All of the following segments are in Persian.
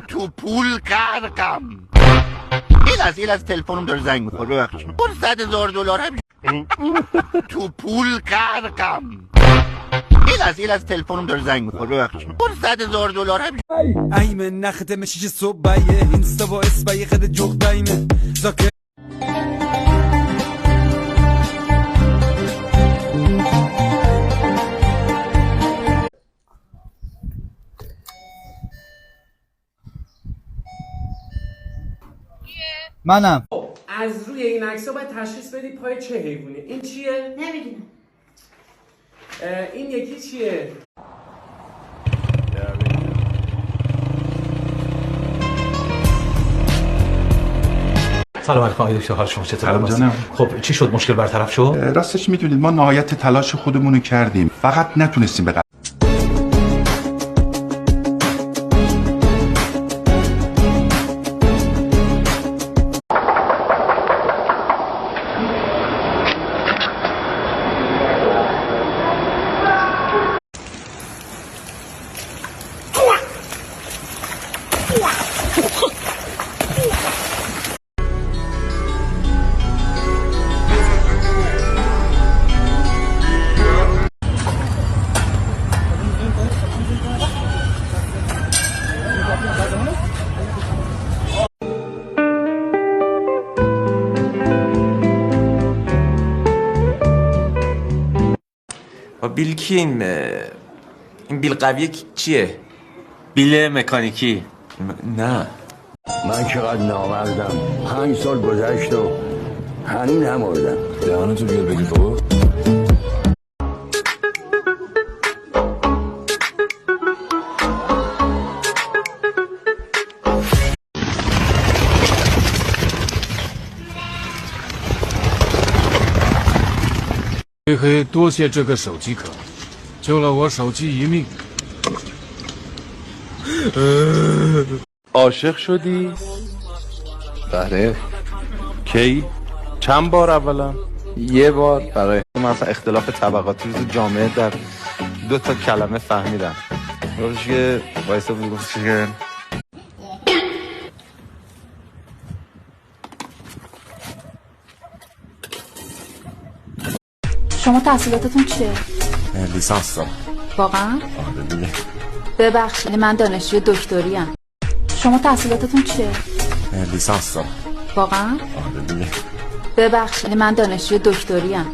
تو پول غرقم. این از تلفنم داره زنگ میخوره. ببخشید. برو $100,000 هم. تو پول غرقم. این از تلفنم داره زنگ میخوره. ببخشید. برو $100,000 هم. ايمن ناخد مشيش الصبايه انستا واس باي خد جوق دايما ذاك منم. از روی این عکس‌ها باید تشخیص بدی پای چه حیوانی. این چیه؟ نمیدونم. این یکی چیه؟ سلام علیکم آقای دکتر، حال شما چطوره؟ سلام جانم. خب چی شد، مشکل برطرف شد؟ راستش میدونید ما نهایت تلاش خودمون رو کردیم، فقط نتونستیم به بیل کی این بیل قویه چیه؟ بیل مکانیکی. نه من چقدر نامردم. 5 سال گذشت و هنوز نمردم. دهانتو بیار بگی بابا.黑黑，多谢这个手机壳，救了我手机一命。عاشق شدی؟ بله. کی؟ چند بار اولا؟ یه بار برای مثلا اختلاف طبقاتی تو جامعه در 2 تا کلمه فهمیدم. گفتش که وایسا بود، گفتش که شما تحصیلاتتون چیه؟ لیسانس دارم. واقعا؟ آره دیگه. ببخشید من دانشجوی دکتری ام. شما تحصیلاتتون چیه؟ لیسانس دارم. واقعا؟ آره دیگه. ببخشید من دانشجوی دکتری ام.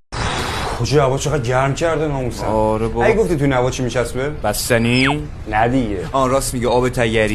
کجا هوا چقدر گرم کرده ناموسم. آره بابا. ای گفتی تو نوا چی میچسبه؟ بستنی؟ نه دیگه. آن راست میگه، آب تیری.